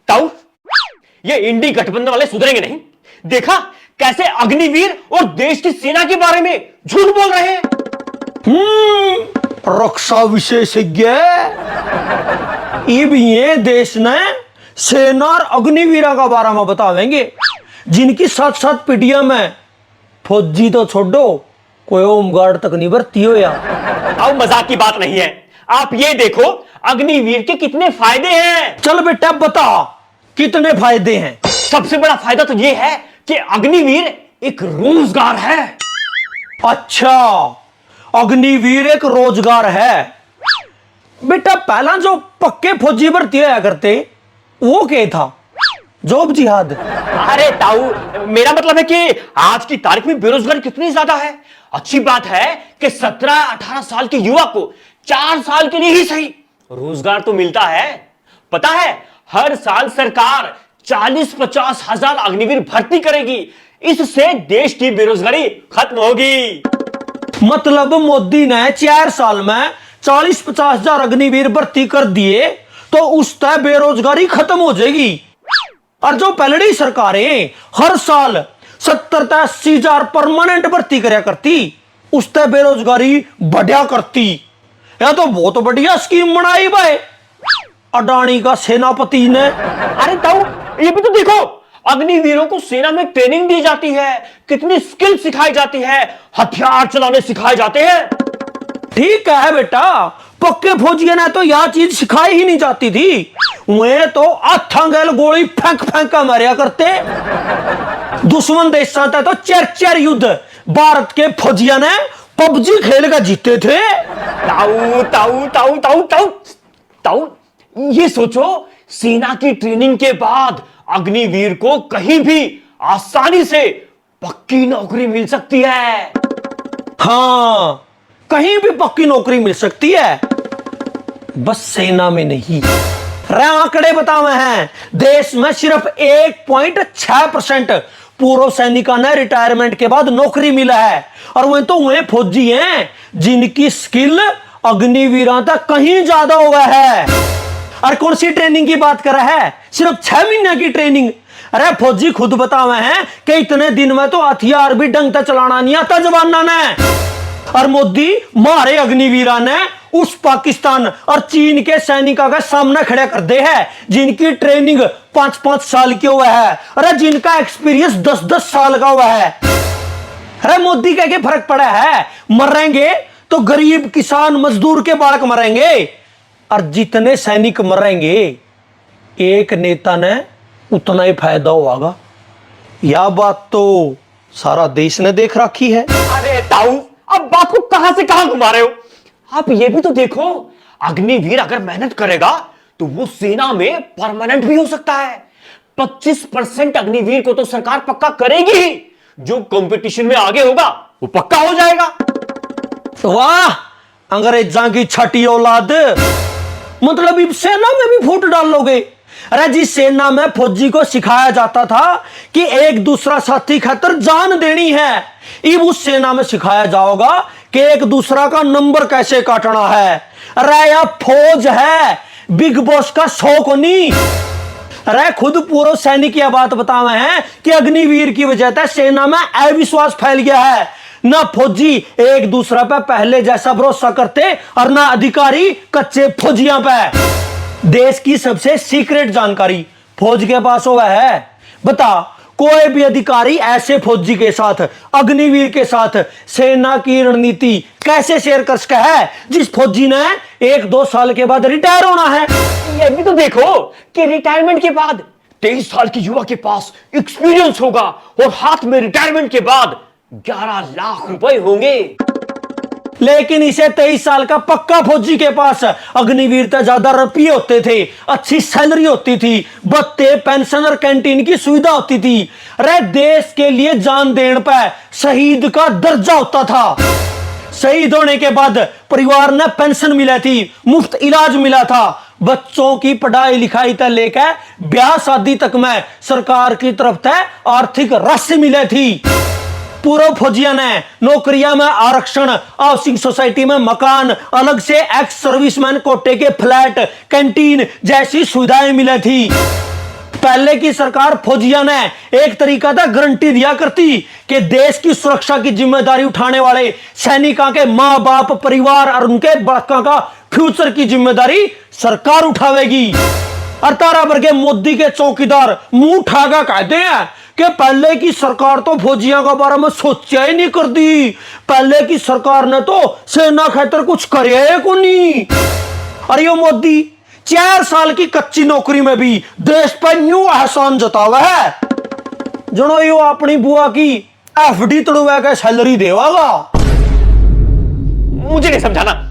ताऊ, ये इंडी गठबंधन वाले सुधरेंगे नहीं। देखा कैसे अग्निवीर और देश की सेना के बारे में झूठ बोल रहे हैं। रक्षा विशेषज्ञ ये भी ये देश ने सेना और अग्निवीरा का बारे में बतावेंगे, जिनकी साथ साथ पीटिया में फौजी तो छोड़ो, कोई होमगार्ड तक नहीं भर्ती हो। या अब मजाक की बात नहीं है, आप ये देखो अग्निवीर के कितने फायदे हैं। चल बेटा बता कितने फायदे हैं। सबसे बड़ा फायदा तो ये है कि अग्निवीर एक रोजगार है। अच्छा, अग्निवीर एक रोजगार है। बेटा पहला जो पक्के फौजी भर्ती होया करते वो क्या था? जॉब जिहाद। अरे ताऊ, मेरा मतलब है कि आज की तारीख में बेरोजगारी कितनी ज्यादा है। अच्छी बात है कि 17-18 साल के युवा को 4 साल के लिए ही सही रोजगार तो मिलता है। पता है हर साल सरकार 40-50 हजार अग्निवीर भर्ती करेगी। इससे देश की बेरोजगारी खत्म होगी। मतलब मोदी ने 4 साल में 40-50 हजार अग्निवीर भर्ती कर दिए तो उस तय बेरोजगारी खत्म हो जाएगी। और जो पहले सरकारें हर साल 70-80 हजार परमानेंट भर्ती करया करती, उस तय बेरोजगारी बढ़िया करती। यह तो बहुत बढ़िया स्कीम बनाई भाई अडानी का सेनापति ने। अरे ताऊ, ये भी तो देखो, अग्निवीरों को सेना में ट्रेनिंग दी जाती है, कितनी स्किल सिखाई जाती है, हथियार चलाने सिखाए जाते हैं। ठीक है बेटा, पक्के फौजियों ने तो यह चीज सिखाई ही नहीं जाती थी। वे तो अथंगल गोली फेंक फेंक कर मारिया करते। दुश्मन देशों तक तो 4-4 युद्ध भारत के फौजियों ने पबजी खेल कर जीते थे। ताऊ ताऊ ताऊ ताऊ ताऊ ताऊ, ये सोचो सेना की ट्रेनिंग के बाद अग्निवीर को कहीं भी आसानी से पक्की नौकरी मिल सकती है। हाँ, कहीं भी पक्की नौकरी मिल सकती है, बस सेना में नहीं। आंकड़े बतावे हैं, देश में सिर्फ 1.6% पूर्व सैनिकों ने रिटायरमेंट के बाद नौकरी मिला है। और वे तो वे फौजी हैं जिनकी स्किल अग्निवीरों तक कहीं ज्यादा हुआ है। और कौन सी ट्रेनिंग की बात कर रहा है? सिर्फ 6 महीने की ट्रेनिंग। अरे फौजी खुद बतावे हैं कि इतने दिन में तो हथियार भी ढंग से चलाना नहीं आता जवाना ने। और मोदी मारे अग्निवीरा ने उस पाकिस्तान और चीन के सैनिकों का सामना खड़ा कर दे है जिनकी ट्रेनिंग 5-5 साल की हुआ है। अरे जिनका एक्सपीरियंस 10-10 साल का हुआ है। अरे मोदी का क्या फर्क पड़ा है? मरेंगे तो गरीब किसान मजदूर के बालक मरेंगे, और जितने सैनिक मरेंगे एक नेता ने उतना ही फायदा होगा। यह बात तो सारा देश ने देख रखी है। अरे ताऊ, अब बात को कहां से कहां घुमा रहे हो? आप ये भी तो देखो, अग्निवीर अगर मेहनत करेगा तो वो सेना में परमानेंट भी हो सकता है। 25% अग्निवीर को तो सरकार पक्का करेगी ही। जो कंपटीशन में आगे होगा वो पक्का हो जाएगा। वाह, अंग्रेजां की छठी औलाद। मतलब इस सेना में भी फूट डाल लोगे? अरे जिस सेना में फौजी को सिखाया जाता था कि एक दूसरा साथी खातर जान देनी है, अब उस सेना में सिखाया जाओगा कि एक दूसरा का नंबर कैसे काटना है। अरे यह फौज है, बिग बॉस का शौक नहीं। अरे खुद पूर्व सैनिक यह बात बतावे हैं कि अग्निवीर की वजह से सेना में अविश्वास फैल गया है। ना फौजी एक दूसरे पे पहले जैसा भरोसा करते और ना अधिकारी कच्चे फौजियों पे। देश की सबसे सीक्रेट जानकारी फौज के पास हुआ है। बता, कोई भी अधिकारी ऐसे फौजी के साथ, अग्निवीर के साथ सेना की रणनीति कैसे शेयर कर सकता है जिस फौजी ने 1-2 साल के बाद रिटायर होना है। ये भी तो देखो कि रिटायरमेंट के बाद 23 साल के युवा के पास एक्सपीरियंस होगा और हाथ में रिटायरमेंट के बाद 11 लाख रुपए होंगे। लेकिन इसे 23 साल का पक्का फौजी के पास अग्निवीर तक ज्यादा रुपये होते थे, अच्छी सैलरी होती थी, भत्ते, पेंशन और कैंटीन की सुविधा होती थी। अरे देश के लिए जान देने पर शहीद का दर्जा होता था। शहीद होने के बाद परिवार ने पेंशन मिला थी, मुफ्त इलाज मिला था, बच्चों की पढ़ाई लिखाई तक लेकर ब्याह शादी तक में सरकार की तरफ से आर्थिक राशि मिली थी। पूर्व फौजियों ने नौकरियां में आरक्षण, हाउसिंग सोसाइटी में मकान, अलग से एक्स सर्विसमैन कोटे के फ्लैट, कैंटीन जैसी सुविधाएं मिली थी। पहले की सरकार फौजिया ने एक तरीका था गारंटी दिया करती कि देश की सुरक्षा की जिम्मेदारी उठाने वाले सैनिकों के मां बाप परिवार और उनके बड़का का फ्यूचर की जिम्मेदारी सरकार उठावेगी। और तारा भर के मोदी के चौकीदार मुंह उठाकर कहते हैं कि पहले की सरकार तो फौजियों के बारे में सोचा ही नहीं करती, पहले की सरकार ने तो सेना खातर कुछ करे को नहीं। और यो मोदी 4 साल की कच्ची नौकरी में भी देश पर यूं एहसान जतावा है जनो यो अपनी बुआ की एफडी तोड़वा के सैलरी देवागा। मुझे नहीं समझाना।